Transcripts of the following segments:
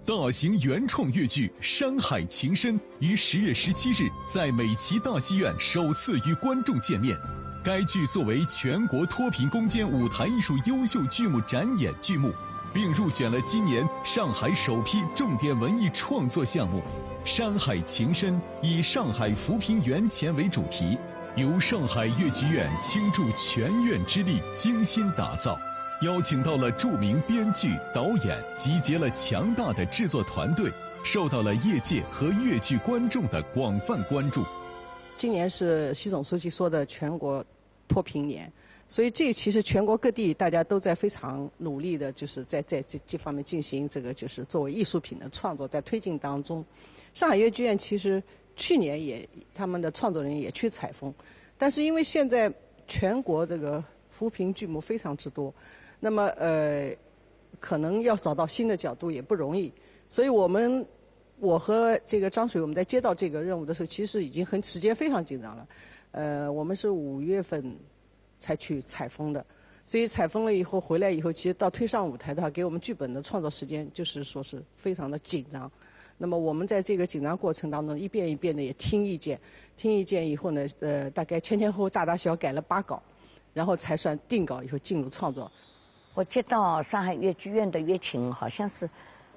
大型原创粤剧《山海情深》于10月17日在美琪大戏院首次与观众见面。该剧作为全国脱贫攻坚舞台艺术优秀剧目展演剧目，并入选了今年上海首批重点文艺创作项目。《山海情深》以上海扶贫园前为主题，由上海粤剧院倾注全院之力精心打造。邀请到了著名编剧、导演，集结了强大的制作团队，受到了业界和粤剧观众的广泛关注。今年是习总书记说的全国脱贫年，所以这其实全国各地大家都在非常努力的，就是在这方面进行这个就是作为艺术品的创作，在推进当中。上海粤剧院其实去年他们的创作人也去采风，但是因为现在全国这个扶贫剧目非常之多。那么可能要找到新的角度也不容易，所以我和这个张水，我们在接到这个任务的时候，其实已经时间非常紧张了。我们是5月份才去采风的，所以采风了以后回来以后，其实到推上舞台的话，给我们剧本的创作时间就是说是非常的紧张。那么我们在这个紧张过程当中，一遍一遍的也听意见以后呢，大概前后大小改了8稿，然后才算定稿以后进入创作。我接到上海粤剧院的约请，好像是，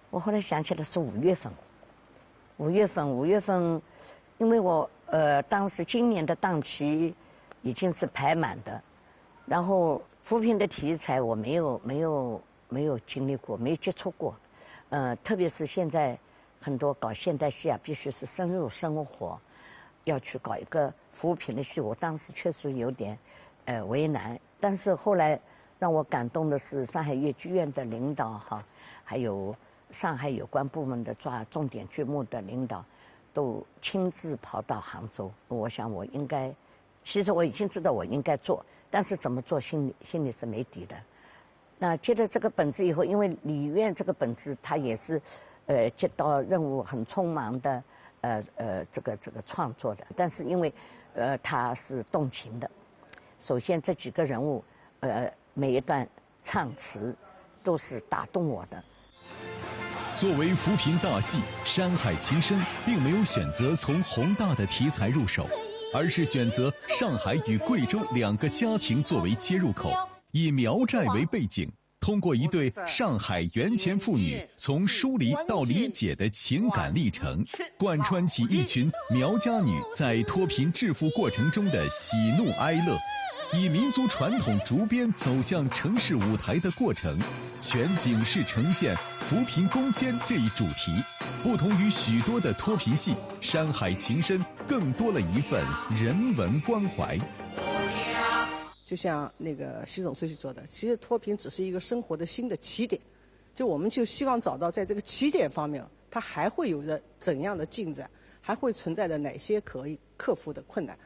我后来想起来是5月份。5月份，因为我当时今年的档期已经是排满的，然后扶贫的题材我没有经历过，没有接触过，特别是现在很多搞现代戏啊，必须是深入生活，要去搞一个扶贫的戏，我当时确实有点为难，但是后来。让我感动的是上海粤剧院的领导还有上海有关部门的抓重点剧目的领导，都亲自跑到杭州。我想我应该，其实我已经知道我应该做，但是怎么做心里是没底的。那接着这个本子以后，因为李院这个本子他也是接到任务很匆忙的这个创作的，但是因为他是动情的，首先这几个人物每一段唱词都是打动我的。作为扶贫大戏，《山海情深》并没有选择从宏大的题材入手，而是选择上海与贵州2个家庭作为切入口，以苗寨为背景，通过一对上海园前妇女从疏离到理解的情感历程，贯穿起一群苗家女在脱贫致富过程中的喜怒哀乐。以民族传统逐边走向城市舞台的过程，全景式呈现扶贫攻坚这一主题。不同于许多的脱贫戏，《山海情深》更多了一份人文关怀。就像那个习总书记说的，其实脱贫只是一个生活的新的起点，就我们就希望找到在这个起点方面，它还会有着怎样的进展，还会存在着哪些可以克服的困难。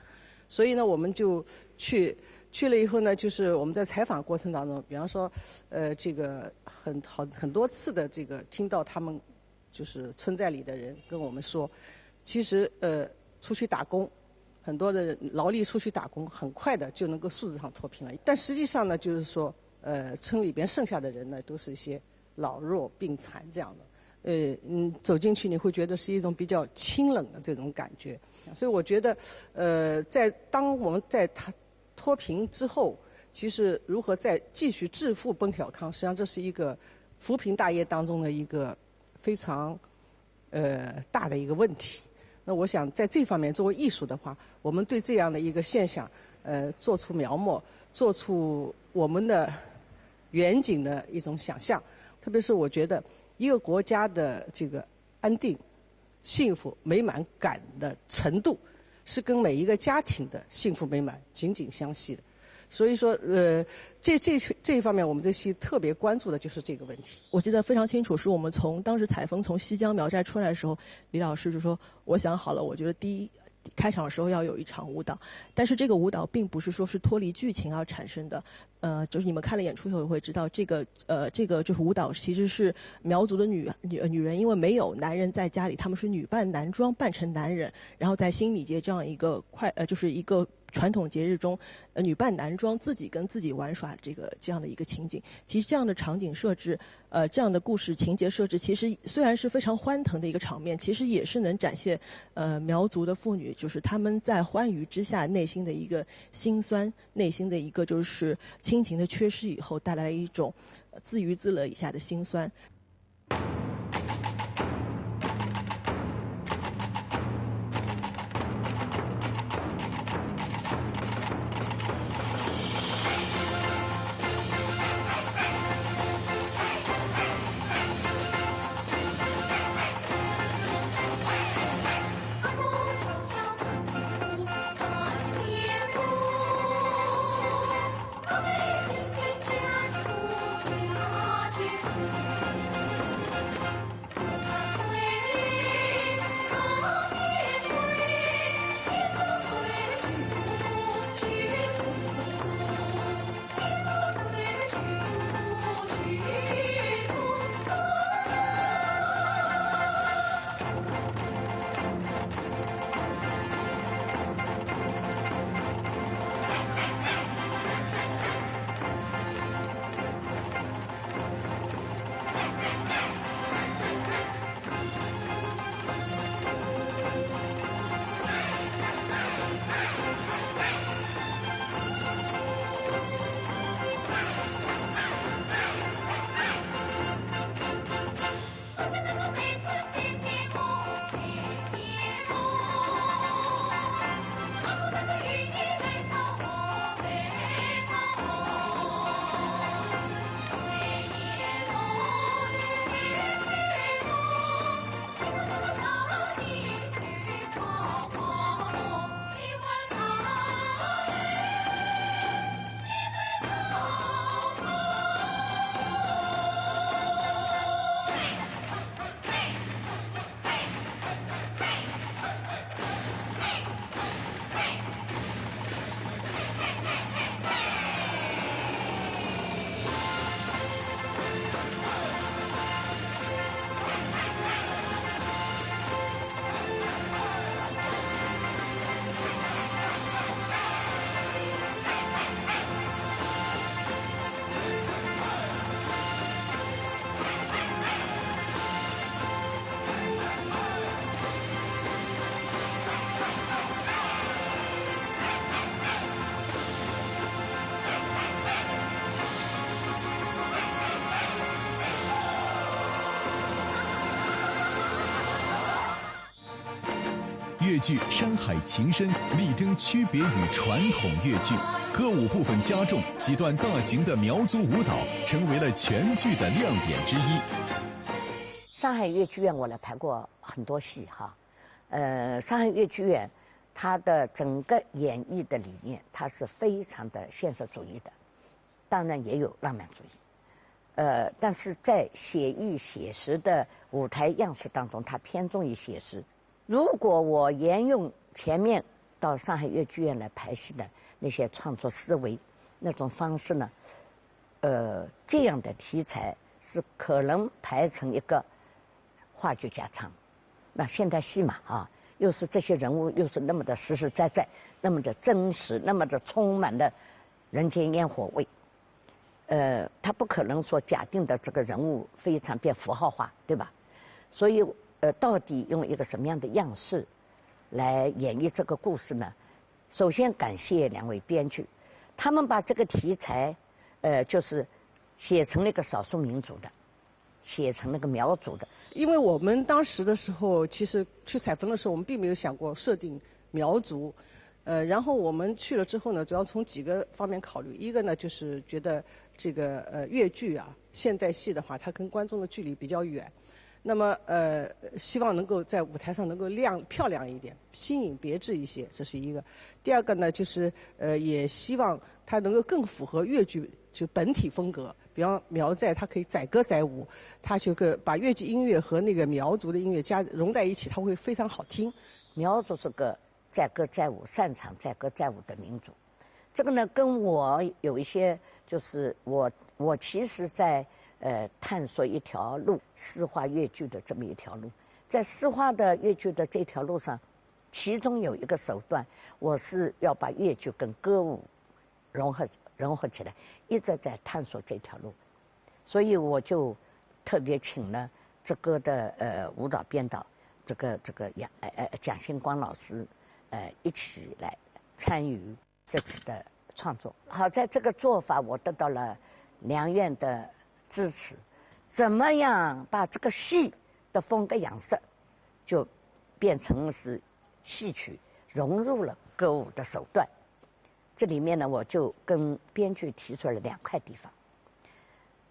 所以呢，我们就去了以后呢，就是我们在采访过程当中，比方说，这个很多次的这个听到他们就是村寨里的人跟我们说，其实出去打工，很多的劳力出去打工，很快的就能够素质上脱贫了。但实际上呢，就是说，村里边剩下的人呢，都是一些老弱病残这样的。走进去你会觉得是一种比较清冷的这种感觉，所以我觉得，当我们在脱贫之后，其实如何再继续致富奔小康，实际上这是一个扶贫大业当中的一个非常大的一个问题。那我想在这方面，作为艺术的话，我们对这样的一个现象，做出描摹，做出我们的远景的一种想象，特别是我觉得。一个国家的这个安定、幸福、美满感的程度，是跟每一个家庭的幸福美满紧紧相系的。所以说，这一方面，我们这戏特别关注的就是这个问题。我记得非常清楚，是我们当时采风从西江苗寨出来的时候，李老师就说：“我想好了，我觉得开场的时候要有一场舞蹈，但是这个舞蹈并不是说是脱离剧情而产生的。就是你们看了演出以后会知道，这个就是舞蹈其实是苗族的女人，因为没有男人在家里，他们是女扮男装扮成男人，然后在新礼节这样一个就是一个传统节日中，女扮男装自己跟自己玩耍这样的一个情景。其实这样的场景设置，这样的故事情节设置，其实虽然是非常欢腾的一个场面，其实也是能展现苗族的妇女就是她们在欢愉之下内心的一个辛酸，内心的一个就是亲情的缺失以后带来一种自娱自乐以下的辛酸。越剧《山海情深》力争区别于传统越剧，歌舞部分加重，几段大型的苗族舞蹈成为了全剧的亮点之一。上海越剧院我来排过很多戏哈，上海越剧院它的整个演绎的理念，它是非常的现实主义的，当然也有浪漫主义，但是在写意写实的舞台样式当中，它偏重于写实。如果我沿用前面到上海越剧院来排戏的那些创作思维，那种方式呢，这样的题材是可能排成一个话剧加唱。那现代戏嘛，又是这些人物又是那么的实实在在，那么的真实，那么的充满了人间烟火味。他不可能说假定的这个人物非常变符号化，对吧？所以到底用一个什么样的样式来演绎这个故事呢？首先感谢两位编剧，他们把这个题材，就是写成那个少数民族的，写成那个苗族的。因为我们当时的时候，其实去采风的时候，我们并没有想过设定苗族。然后我们去了之后呢，主要从几个方面考虑。一个呢，就是觉得这个越剧啊，现代戏的话，它跟观众的距离比较远。那么希望能够在舞台上能够漂亮一点，新颖别致一些，这是一个。第二个呢，就是也希望它能够更符合越剧就本体风格。比方苗寨，它可以载歌载舞，它就把越剧音乐和那个苗族的音乐融在一起，它会非常好听。苗族是个载歌载舞、擅长载歌载舞的民族。这个呢，跟我有一些就是我其实在探索一条路，诗化越剧的这么一条路。在诗化的越剧的这条路上，其中有一个手段，我是要把越剧跟歌舞融合起来，一直在探索这条路。所以我就特别请了这歌的舞蹈编导这个蒋星光老师一起来参与这次的创作。好在这个做法我得到了梁院的支持，怎么样把这个戏的风格样式就变成是戏曲融入了歌舞的手段。这里面呢，我就跟编剧提出了2块地方，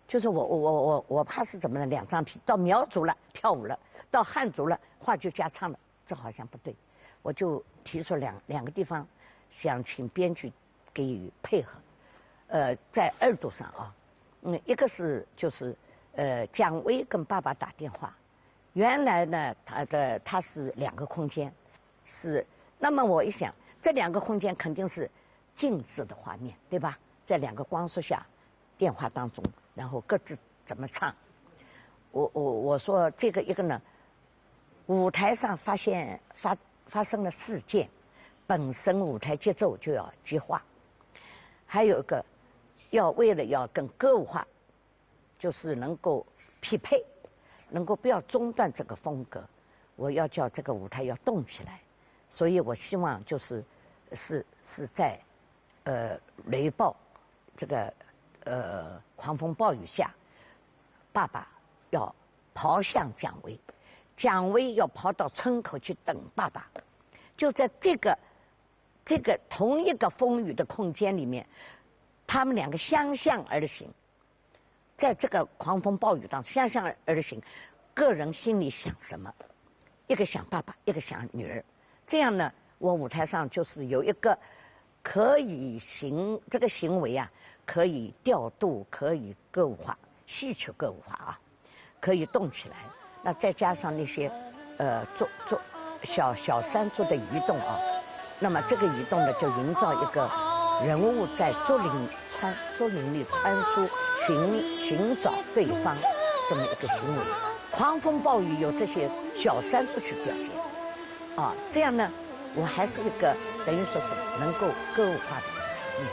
就是我怕是怎么呢？两张皮，到苗族了跳舞了，到汉族了话剧加唱了，这好像不对。我就提出两个地方，想请编剧给予配合。在2度上啊，一个是就是蒋薇跟爸爸打电话，原来呢他是2个空间，是那么我一想，这2个空间肯定是静止的画面，对吧？在2个光束下，电话当中，然后各自怎么唱。我说这个一个呢，舞台上发生了事件，本身舞台节奏就要激化，还有一个为了要跟歌舞化，就是能够匹配，能够不要中断这个风格，我要叫这个舞台要动起来，所以我希望就是在雷暴这个狂风暴雨下，爸爸要跑向蒋薇，蒋薇要跑到村口去等爸爸，就在这个同一个风雨的空间里面，他们2个相向而行，在这个狂风暴雨当中相向而行，个人心里想什么，一个想爸爸，一个想女儿，这样呢，我舞台上就是有一个可以这个行为啊，可以调度，可以歌舞化，戏曲歌舞化啊，可以动起来。那再加上那些做小山猪的移动啊，那么这个移动呢，就营造一个人物在竹林里穿梭，寻找对方这么一个行为。狂风暴雨有这些小山猪去表现啊，这样呢，我还是一个等于说是能够歌舞化的一个场面。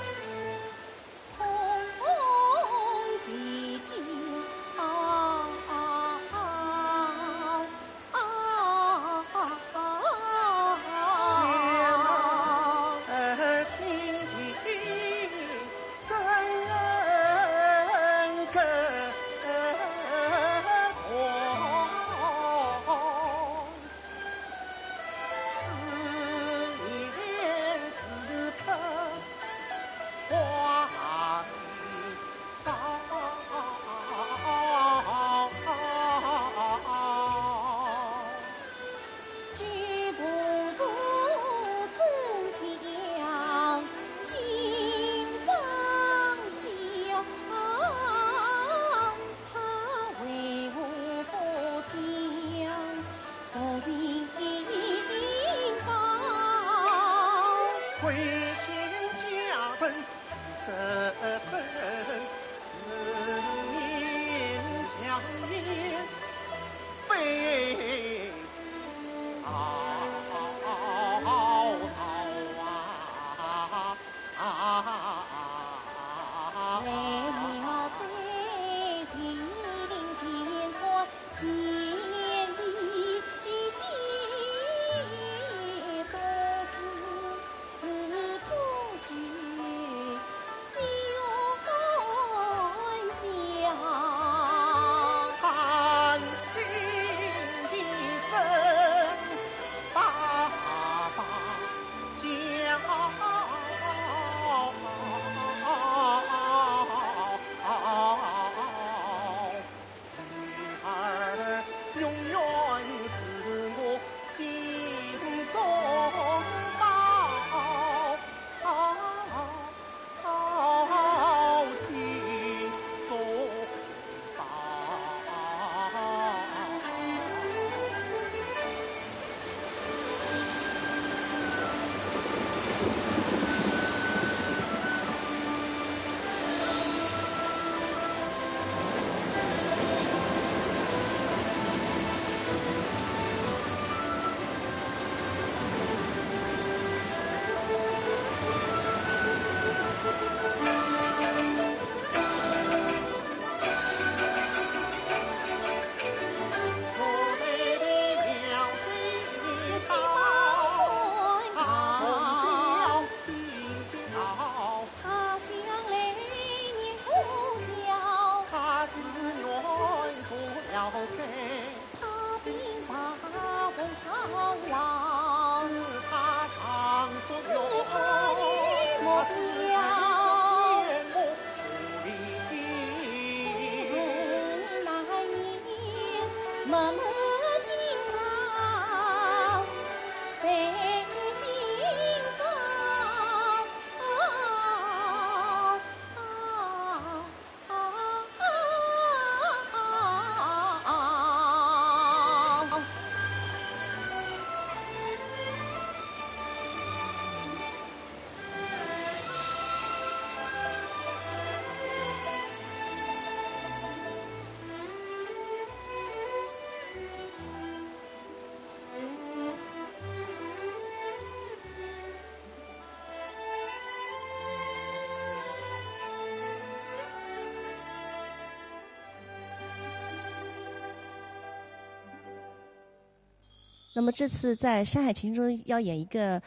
那么这次在《山海情》中要演一个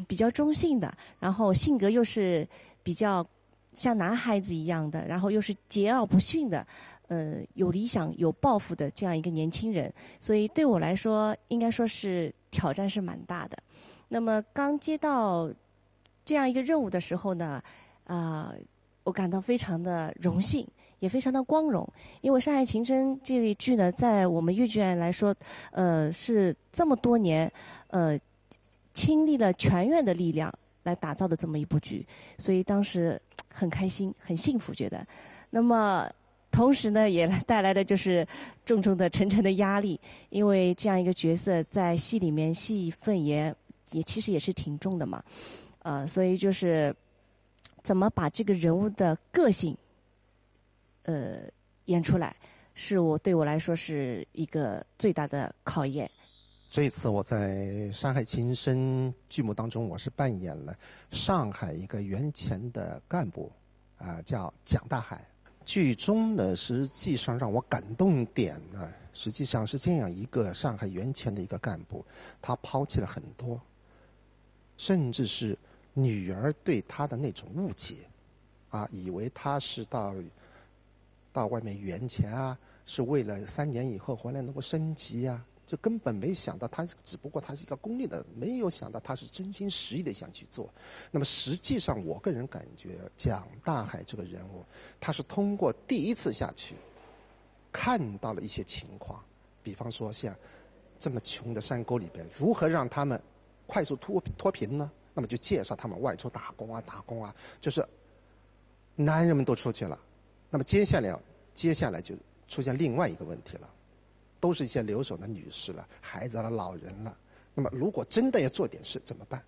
比较中性的，然后性格又是比较像男孩子一样的，然后又是桀骜不驯的，有理想有抱负的这样一个年轻人，所以对我来说应该说是挑战是蛮大的。那么刚接到这样一个任务的时候呢，我感到非常的荣幸。也非常的光荣，因为《山海情深》这一剧呢，在我们粤剧院来说，是这么多年，倾力了全院的力量来打造的这么一部剧，所以当时很开心、很幸福，觉得。那么同时呢，也带来的就是重重的、沉沉的压力，因为这样一个角色在戏里面戏份也其实也是挺重的嘛，所以就是怎么把这个人物的个性。演出来，对我来说是一个最大的考验。这一次我在《山海情深》剧目当中，我是扮演了上海一个原前的干部，叫蒋大海。剧中呢，实际上让我感动点呢，实际上是这样一个上海原前的一个干部，他抛弃了很多，甚至是女儿对他的那种误解，以为他是到外面圆钱是为了3年以后回来能够升级就根本没想到只不过他是一个功利的，没有想到他是真心实意的想去做。那么实际上我个人感觉蒋大海这个人物，他是通过第一次下去看到了一些情况，比方说像这么穷的山沟里边，如何让他们快速脱贫呢？那么就介绍他们外出打工就是男人们都出去了，那么接下来就出现另外一个问题了，都是一些留守的女士了、孩子了、老人了。那么如果真的要做点事怎么办？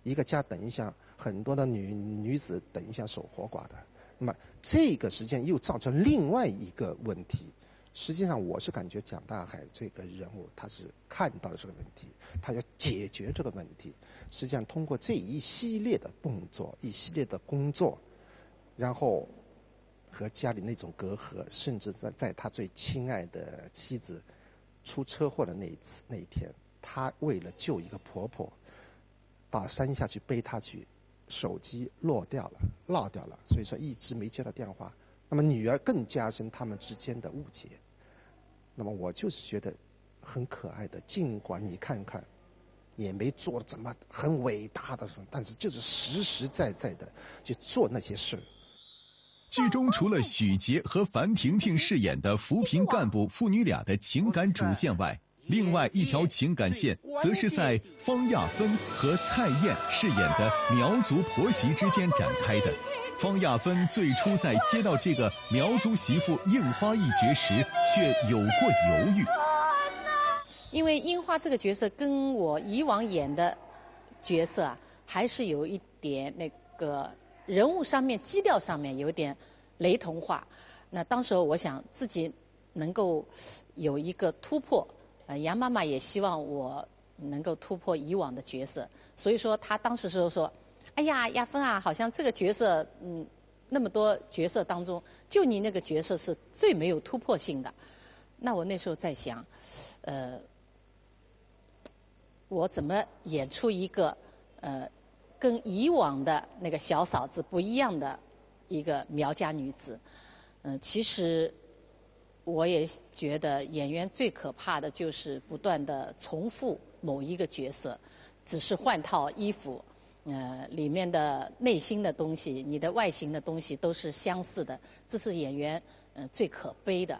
一个家等于像很多的女子等于像守活寡的，那么这个实际上又造成另外一个问题。实际上我是感觉蒋大海这个人物他是看到了这个问题，他要解决这个问题，实际上通过这一系列的动作、一系列的工作，然后和家里那种隔阂，甚至在他最亲爱的妻子出车祸的那一天，他为了救一个婆婆，到山下去背她去，手机落掉了，所以说一直没接到电话。那么女儿更加深他们之间的误解。那么我就是觉得很可爱的，尽管你看看也没做怎么很伟大的事，但是就是实实在在的去做那些事。剧中除了许杰和樊婷婷饰演的扶贫干部父女俩的情感主线外，另外一条情感线则是在方亚芬和蔡燕饰演的苗族婆媳之间展开的。方亚芬最初在接到这个苗族媳妇樱花一角时，却有过犹豫。因为樱花这个角色跟我以往演的角色还是有一点那个人物上面、基调上面有点雷同化。那当时我想自己能够有一个突破，杨妈妈也希望我能够突破以往的角色，所以说她当时说。哎呀，亚芬好像这个角色，那么多角色当中，就你那个角色是最没有突破性的。那我那时候在想，我怎么演出一个跟以往的那个小嫂子不一样的一个苗家女子？其实我也觉得演员最可怕的就是不断的重复某一个角色，只是换套衣服。里面的内心的东西，你的外形的东西都是相似的，这是演员最可悲的。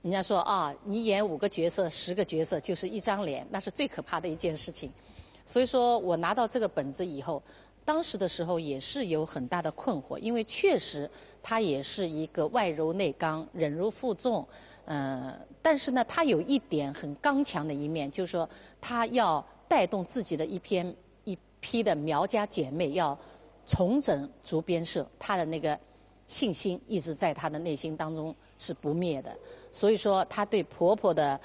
人家说啊，你演5个角色、10个角色就是一张脸，那是最可怕的一件事情。所以说我拿到这个本子以后，当时的时候也是有很大的困惑，因为确实他也是一个外柔内刚、忍辱负重，但是呢，他有一点很刚强的一面，就是说他要带动自己的一批的苗家姐妹要重整竹编社，他的那个信心一直在他的内心当中是不灭的。所以说，他对婆婆的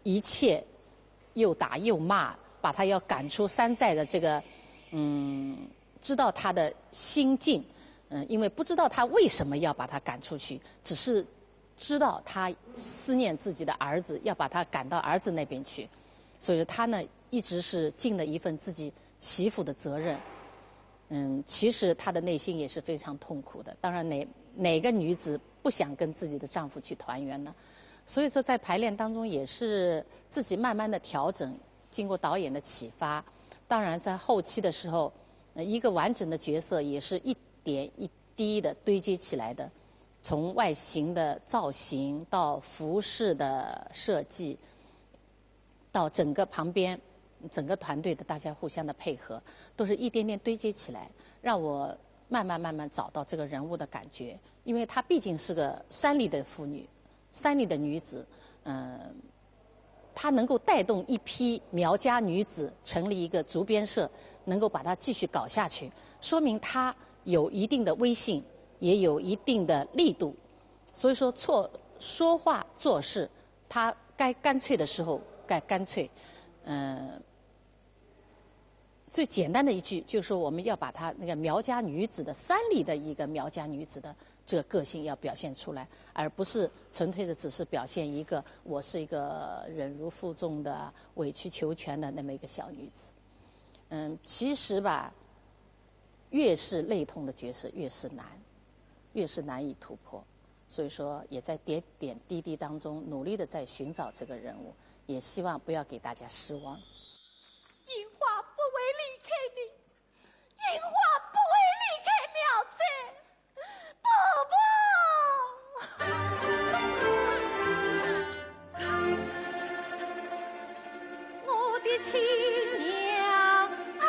一切又打又骂，把她要赶出山寨的这个知道她的心境，因为不知道她为什么要把她赶出去，只是知道她思念自己的儿子，要把她赶到儿子那边去，所以她呢一直是尽了一份自己媳妇的责任。其实她的内心也是非常痛苦的。当然哪个女子不想跟自己的丈夫去团圆呢？所以说在排练当中也是自己慢慢的调整，经过导演的启发。当然在后期的时候，一个完整的角色也是一点一滴的堆积起来的，从外形的造型到服饰的设计，到整个旁边整个团队的大家互相的配合，都是一点点堆积起来，让我慢慢找到这个人物的感觉。因为她毕竟是个山里的妇女，山里的女子，她能够带动一批苗家女子成立一个竹编社，能够把它继续搞下去，说明她有一定的威信，也有一定的力度。所以说说话做事，她该干脆的时候该干脆。最简单的一句就是说，我们要把她那个苗家女子的山里的一个苗家女子的这个个性要表现出来，而不是纯粹的只是表现一个我是一个忍辱负重的、委曲求全的那么一个小女子。其实吧，越是类同的角色越是难以突破。所以说，也在点点滴滴当中努力的在寻找这个人物，也希望不要给大家失望。樱花不会离开你，樱花不会离开苗寨，婆婆，我的亲娘啊！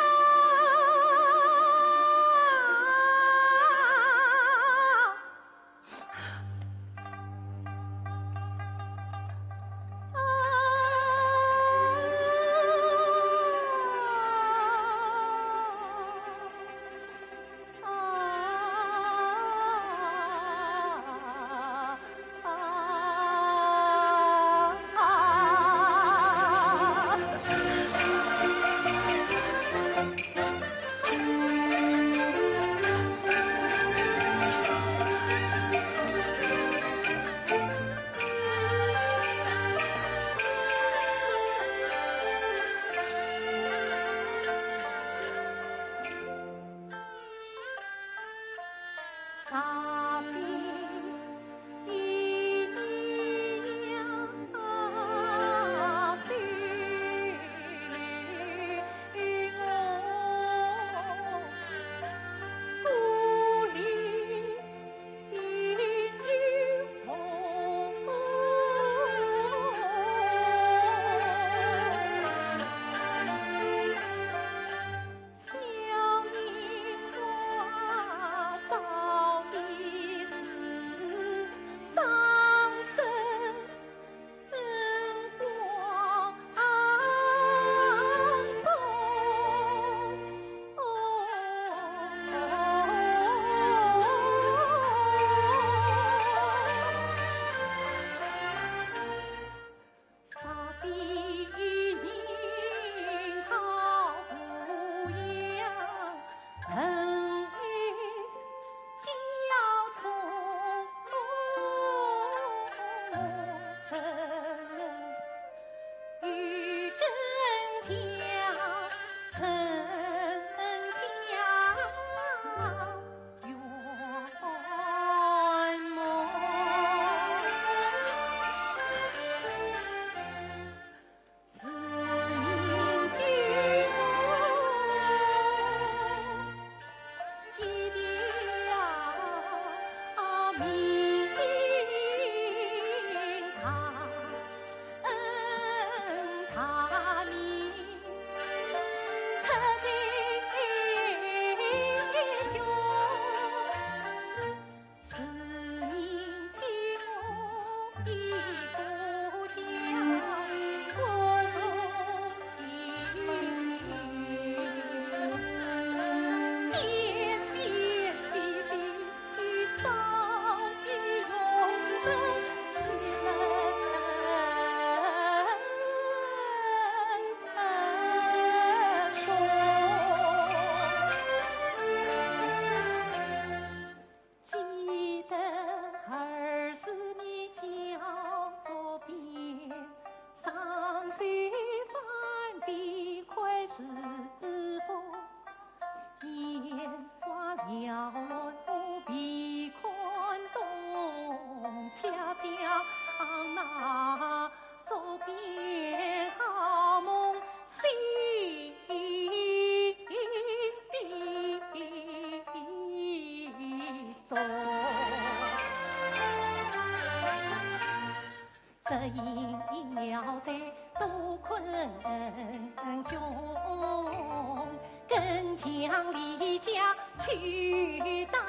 中，更将离家去当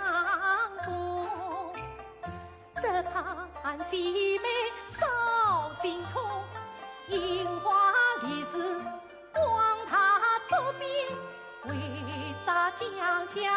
工。这盼姐妹少心痛，樱花离时光他作别，为咱家乡英雄。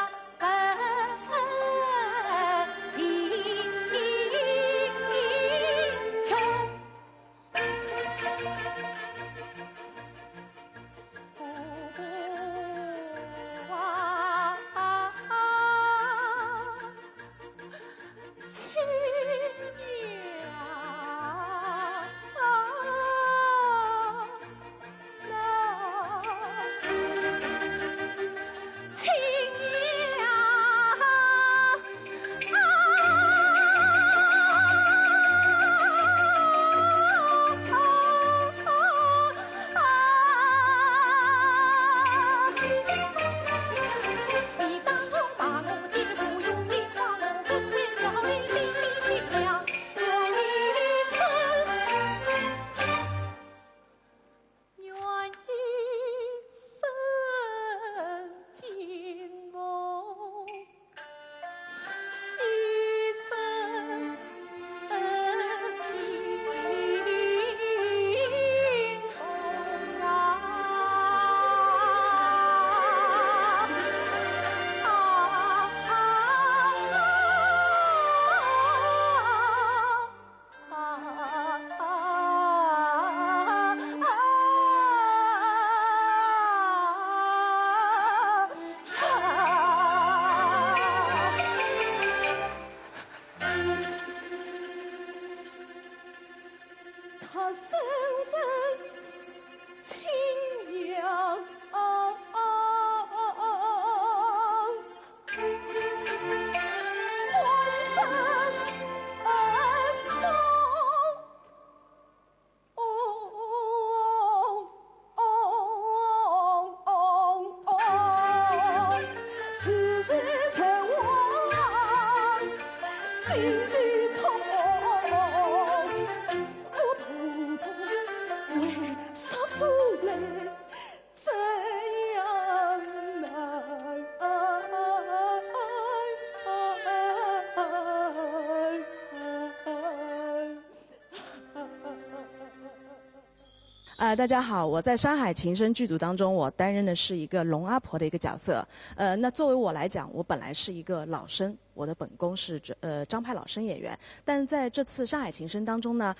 大家好，我在《山海情深》剧组当中，我担任的是一个龙阿婆的一个角色。那作为我来讲，我本来是一个老生，我的本宫是张派老生演员，但在这次《山海情深》当中呢，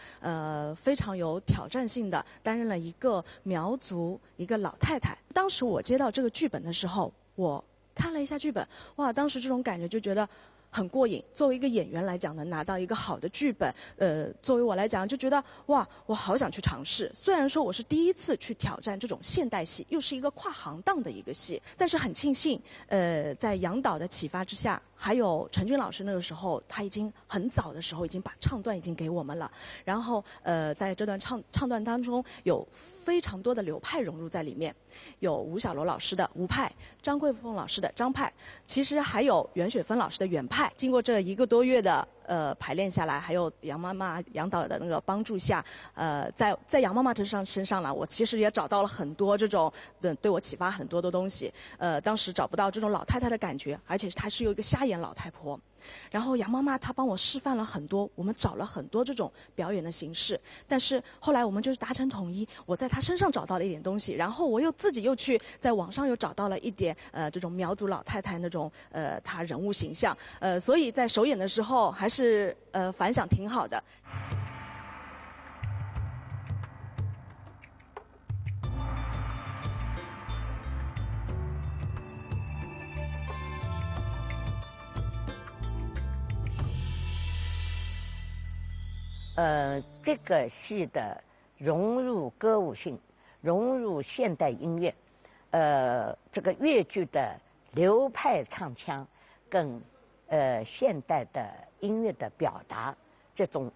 非常有挑战性的担任了一个苗族一个老太太。当时我接到这个剧本的时候，我看了一下剧本，哇，当时这种感觉就觉得很过瘾。作为一个演员来讲呢，拿到一个好的剧本，作为我来讲就觉得哇，我好想去尝试。虽然说我是第一次去挑战这种现代戏，又是一个跨行当的一个戏，但是很庆幸，在杨导的启发之下，还有陈军老师那个时候他已经很早的时候已经把唱段已经给我们了，然后在这段唱段当中有非常多的流派融入在里面，有吴小楼老师的吴派，张桂凤老师的张派，其实还有袁雪芬老师的袁派。经过这1个多月的排练下来，还有杨妈妈杨导的那个帮助下，在杨妈妈身上呢，我其实也找到了很多这种对我启发很多的东西。当时找不到这种老太太的感觉，而且她是有一个瞎眼老太婆。然后杨妈妈她帮我示范了很多，我们找了很多这种表演的形式，但是后来我们就是达成统一，我在她身上找到了一点东西，然后我又自己又去在网上又找到了一点这种苗族老太太那种她人物形象，所以在首演的时候还是反响挺好的。这个戏的融入歌舞性，融入现代音乐，这个粤剧的流派唱腔，跟现代的音乐的表达，这种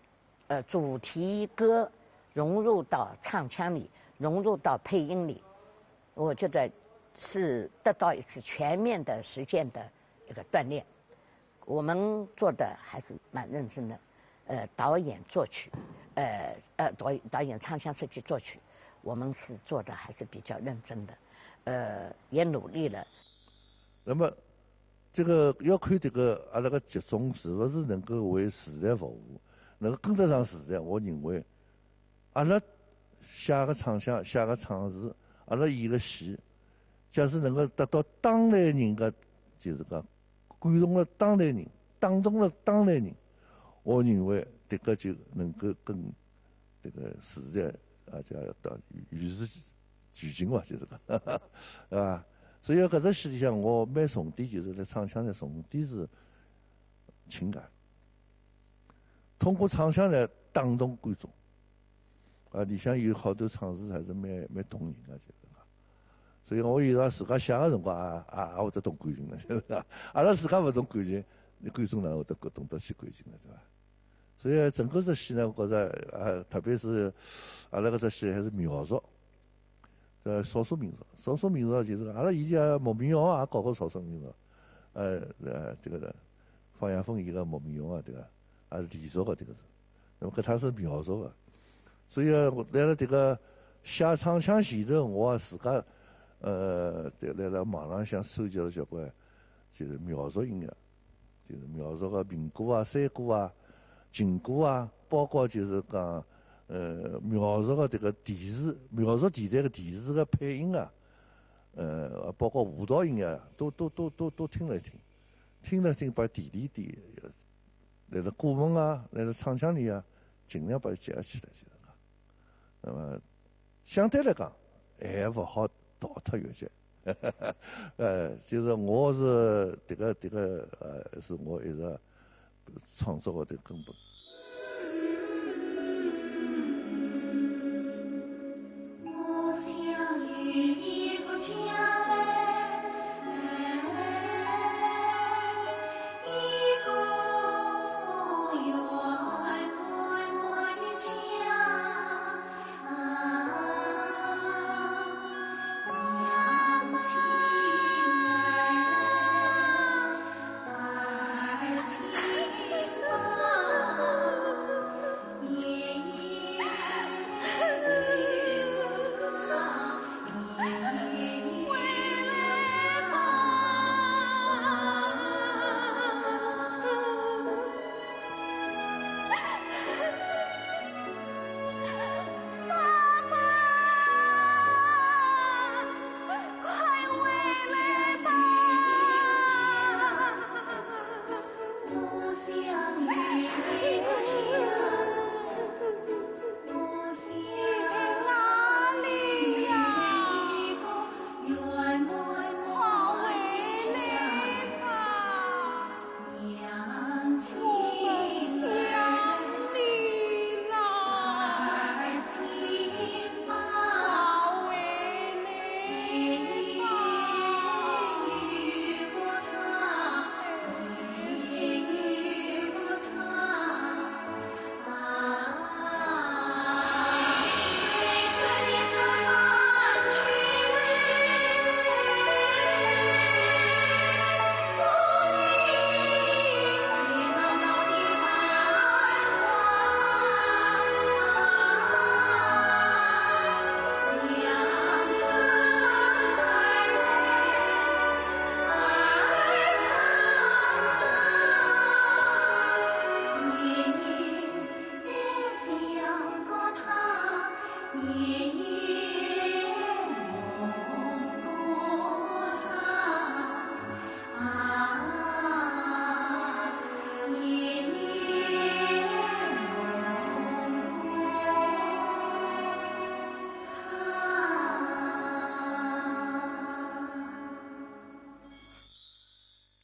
主题歌融入到唱腔里，融入到配音里，我觉得是得到一次全面的实践的一个锻炼。我们做的还是蛮认真的。导演作曲，导演唱腔设计作曲，我们是做的还是比较认真的，也努力了。那么，这个要看这个阿拉个集中是不是能够为时代服务，能够跟得上时代。我认为，阿拉写个唱腔、写个唱词，阿拉演个戏，假使能够得到当代人的，就是讲感动了当代人，打动了当代人，我认为这个就能够跟这个时代叫到与时俱进吧，就是讲，是吧？所以搿只戏里向，我蛮重点就是辣唱腔呢，重点是情感，通过唱腔来打动观众。里向有好多唱词还是蛮动人的，就是讲。所以我有时自家写个辰光也会得动感情的，就是讲。阿拉自家勿动感情，观众哪会得懂得去感情的，对伐？所以整个这戏呢，我觉着特别是阿拉搿只戏还是描述。少数民族，少数民族就是阿拉以前牧民谣也搞过少数民族，这个方亚峰演个牧民谣啊，对个，也是连续个这个是，那么搿它是描述个，所以我来了这个写唱腔前头，我自家来了网浪向收集了交关，就是描述音乐，就是描述个民歌啊、山歌啊、情歌啊，包括就是讲。描述个这个电视，描述现在个电视个配音啊，包括舞蹈音乐，都听了听，听了听，把点点点，来了歌文啊，来了唱腔里啊，尽量把它结合起来，就是讲。那么相对来讲，还勿好逃脱越界，就是我是这个是我一直创作的根本。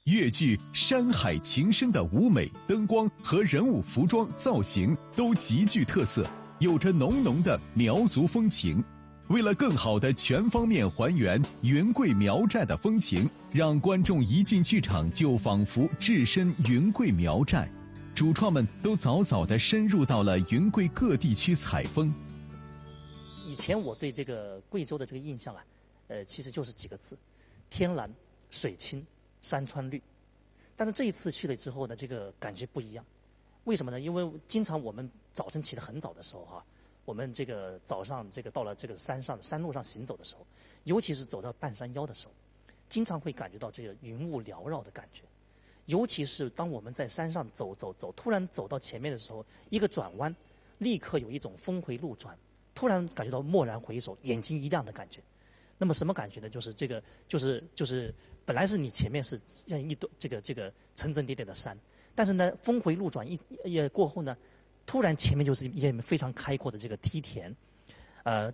越剧《山海情深》的舞美、灯光和人物服装造型都极具特色，有着浓浓的苗族风情。为了更好地全方面还原云贵苗寨的风情，让观众一进剧场就仿佛置身云贵苗寨，主创们都早早地深入到了云贵各地区采风。以前我对这个贵州的这个印象啊，其实就是几个字：天蓝、水清、山川绿。但是这一次去了之后呢，这个感觉不一样。为什么呢？因为经常我们早晨起得很早的时候哈，我们这个早上这个到了这个山路上行走的时候，尤其是走到半山腰的时候，经常会感觉到这个云雾缭绕的感觉。尤其是当我们在山上走，突然走到前面的时候，一个转弯，立刻有一种峰回路转，突然感觉到蓦然回首，眼睛一亮的感觉。那么什么感觉呢？就是这个，就是本来是你前面是像一朵这个层层叠叠的山，但是呢，峰回路转过后呢，突然前面就是一片非常开阔的这个梯田，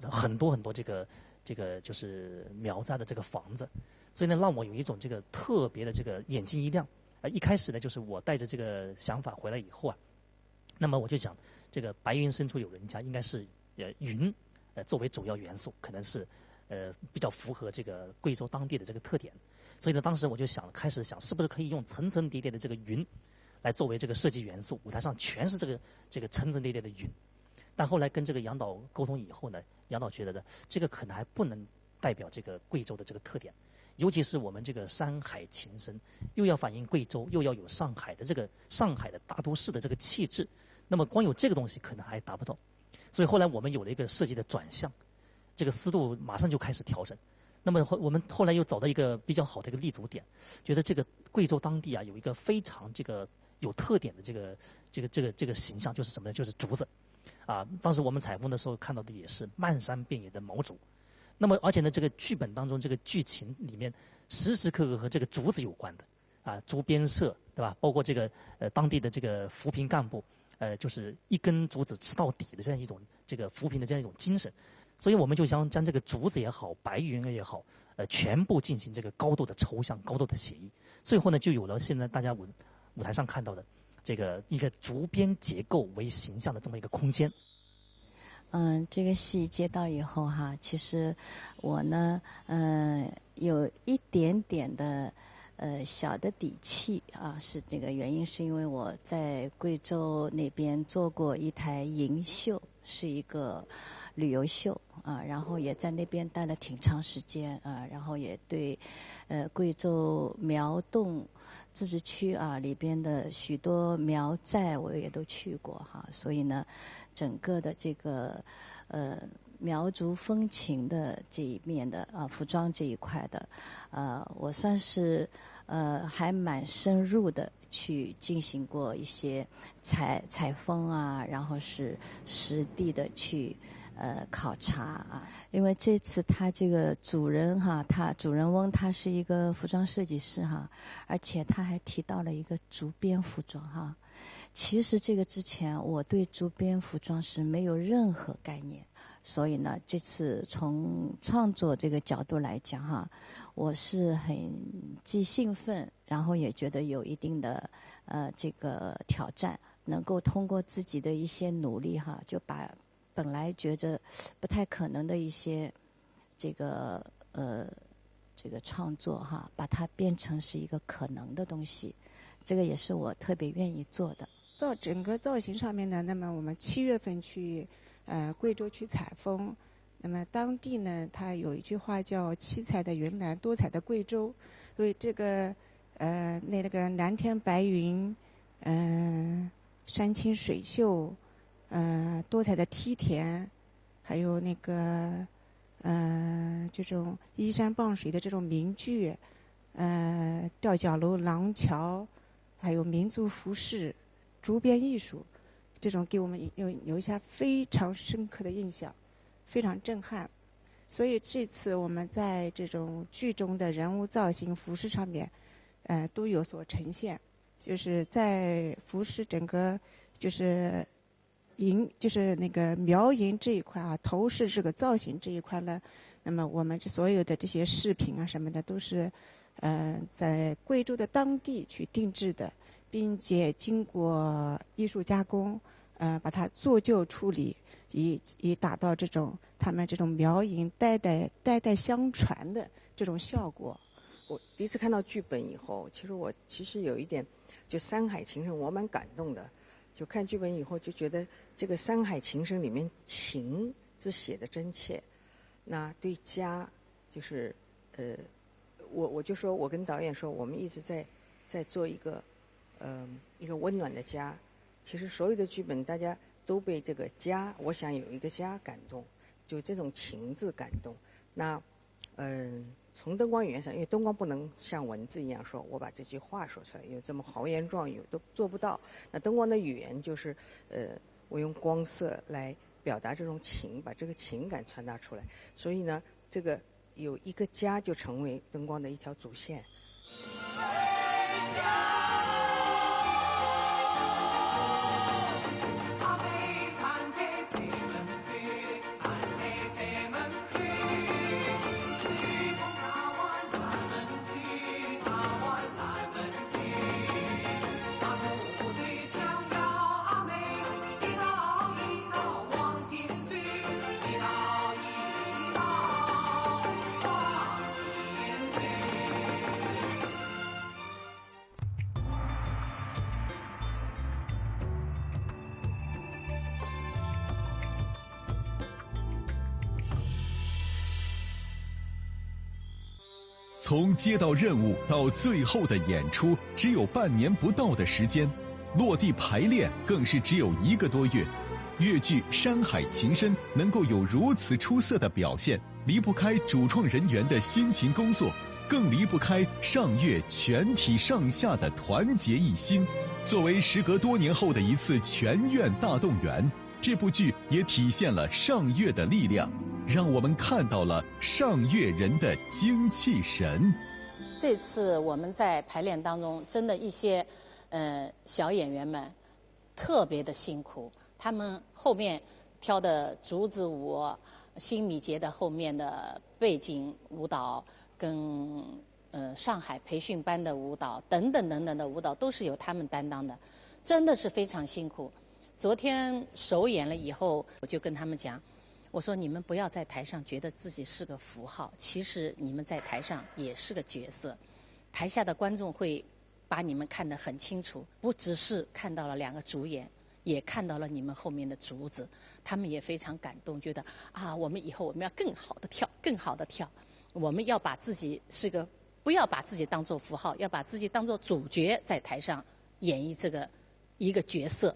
很多这个就是苗寨的这个房子，所以呢，让我有一种这个特别的这个眼睛一亮。一开始呢，就是我带着这个想法回来以后啊，那么我就讲这个白云深处有人家，应该是云作为主要元素，可能是比较符合这个贵州当地的这个特点。所以呢，当时我就开始想，是不是可以用层层叠叠的这个云来作为这个设计元素，舞台上全是这个层层叠叠的云。但后来跟这个杨导沟通以后呢，杨导觉得呢，这个可能还不能代表这个贵州的这个特点。尤其是我们这个山海情深，又要反映贵州，又要有上海的大都市的这个气质，那么光有这个东西可能还达不到。所以后来我们有了一个设计的转向，这个思路马上就开始调整。那么我们后来又找到一个比较好的一个立足点，觉得这个贵州当地啊有一个非常这个有特点的这个形象，就是什么呢？就是竹子。当时我们采风的时候看到的也是漫山遍野的毛竹。那么，而且呢，这个剧本当中，这个剧情里面时时刻刻和这个竹子有关的，竹编社，对吧？包括这个当地的这个扶贫干部，就是一根竹子吃到底的这样一种这个扶贫的这样一种精神。所以我们就想将这个竹子也好，白云也好，全部进行这个高度的抽象、高度的写意。最后呢，就有了现在大家舞台上看到的这个一个竹编结构为形象的这么一个空间。这个戏接到以后哈，其实我呢，有一点点的小的底气啊，是这个原因，是因为我在贵州那边做过一台银秀，是一个旅游秀啊，然后也在那边待了挺长时间啊，然后也对贵州苗洞自治区啊里边的许多苗寨我也都去过哈，所以呢，整个的这个苗族风情的这一面的服装这一块的我算是还蛮深入的去进行过一些采风啊，然后是实地的去考察啊，因为这次他这个主人翁他是一个服装设计师哈，而且他还提到了一个竹编服装哈。其实这个之前我对竹编服装是没有任何概念，所以呢，这次从创作这个角度来讲哈，我是很既兴奋，然后也觉得有一定的这个挑战，能够通过自己的一些努力哈，就把本来觉着不太可能的一些这个创作哈，把它变成是一个可能的东西，这个也是我特别愿意做的。整个造型上面呢，那么我们7月份去贵州去采风，那么当地呢，它有一句话叫“七彩的云南，多彩的贵州”，所以这个那个蓝天白云，山清水秀，多彩的梯田，还有那个这种依山傍水的这种名句，吊脚楼、廊桥，还有民族服饰、竹编艺术，这种给我们留下非常深刻的印象，非常震撼。所以这次我们在这种剧中的人物造型、服饰上面，都有所呈现。就是在服饰整个就是那个苗银这一块啊，头饰这个造型这一块呢，那么我们所有的这些饰品啊什么的，都是在贵州的当地去定制的，并且经过艺术加工，把它做旧处理，以达到这种他们这种苗银代代相传的这种效果。我第一次看到剧本以后，其实有一点，就《山海情深》，我蛮感动的。就看剧本以后，就觉得这个《山海情深》里面情字写的真切。那对家，就是我就说，我跟导演说，我们一直在做一个温暖的家。其实所有的剧本，大家都被这个家，我想有一个家感动，就这种情字感动。那，从灯光语言上，因为灯光不能像文字一样说，我把这句话说出来，有这么豪言壮语都做不到。那灯光的语言就是，我用光色来表达这种情，把这个情感传达出来。所以呢，这个有一个家就成为灯光的一条主线。从接到任务到最后的演出，只有半年不到的时间，落地排练更是只有1个多月。粤剧《山海情深》能够有如此出色的表现，离不开主创人员的辛勤工作，更离不开上粤全体上下的团结一心。作为时隔多年后的一次全院大动员，这部剧也体现了上粤的力量，让我们看到了上粤人的精气神。这次我们在排练当中，真的一些小演员们特别的辛苦，他们后面挑的竹子舞、新米节的后面的背景舞蹈，跟上海培训班的舞蹈等等等等的舞蹈，都是由他们担当的，真的是非常辛苦。昨天首演了以后，我就跟他们讲，我说你们不要在台上觉得自己是个符号，其实你们在台上也是个角色，台下的观众会把你们看得很清楚，不只是看到了2个主演，也看到了你们后面的竹子，他们也非常感动，觉得啊，我们以后我们要更好的跳，更好的跳，我们要把自己不要把自己当作符号，要把自己当作主角，在台上演绎这个一个角色。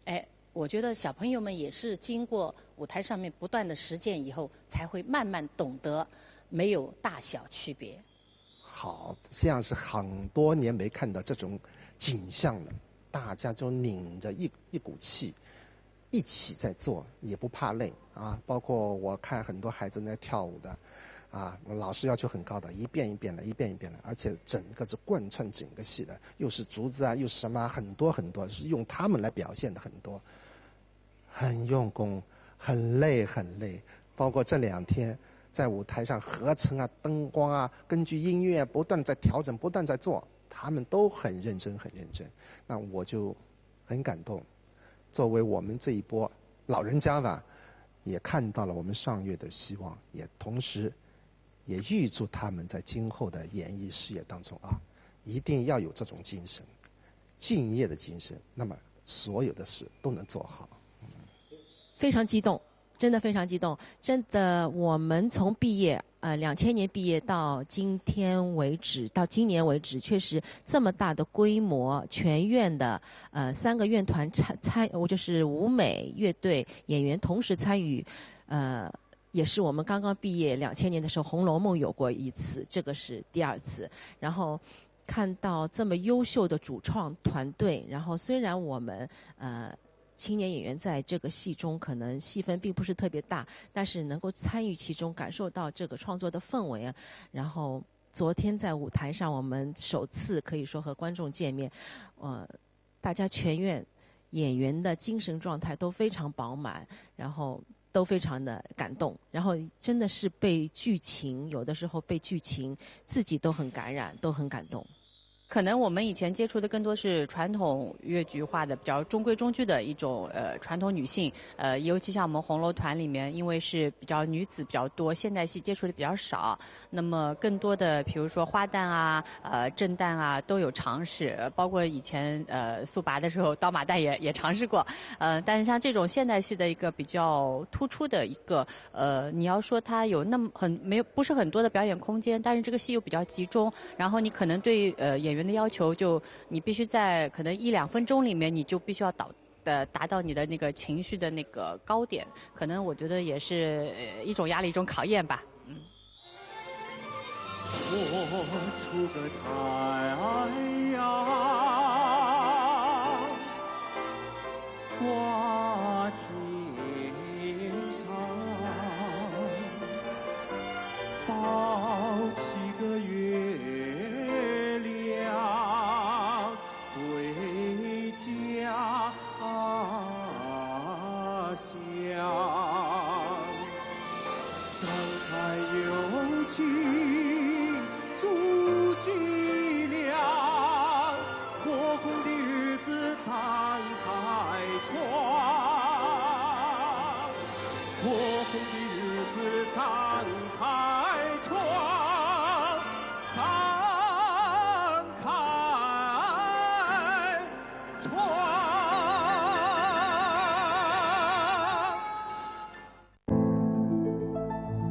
哎，我觉得小朋友们也是经过舞台上面不断的实践以后，才会慢慢懂得没有大小区别。好像是很多年没看到这种景象了，大家就拧着一股气，一起在做，也不怕累啊。包括我看很多孩子在跳舞的，啊，老师要求很高的，一遍一遍的，而且整个是贯穿整个戏的，又是竹子啊，又是什么，很多很多，是用他们来表现的很多，很用功，很累。包括这2天在舞台上合成啊、灯光啊，根据音乐不断在调整，不断在做，他们都很认真。那我就很感动，作为我们这一波老人家吧，也看到了我们上粤的希望，也同时也预祝他们在今后的演艺事业当中啊，一定要有这种精神，敬业的精神，那么所有的事都能做好。非常激动，真的非常激动。真的，我们从毕业，2000年毕业到今年为止，确实这么大的规模，全院的3个院团我就是舞美乐队演员同时参与，也是我们刚刚毕业2000年的时候，《红楼梦》有过一次，这个是第2次。然后看到这么优秀的主创团队，然后虽然我们青年演员在这个戏中可能戏份并不是特别大，但是能够参与其中，感受到这个创作的氛围啊。然后昨天在舞台上，我们首次可以说和观众见面，大家全院演员的精神状态都非常饱满，然后都非常的感动，然后真的是被剧情，有的时候被剧情自己都很感染，都很感动。可能我们以前接触的更多是传统粤剧化的比较中规中矩的一种传统女性，尤其像我们红楼团里面，因为是比较女子比较多，现代戏接触的比较少，那么更多的比如说花旦啊、正旦啊都有尝试，包括以前苏拔的时候刀马旦也尝试过，但是像这种现代戏的一个比较突出的一个你要说它有那么不是很多的表演空间，但是这个戏又比较集中，然后你可能对演员的要求就你必须在可能1-2分钟里面你就必须要达到你的那个情绪的那个高点，可能我觉得也是一种压力，一种考验吧。我出个太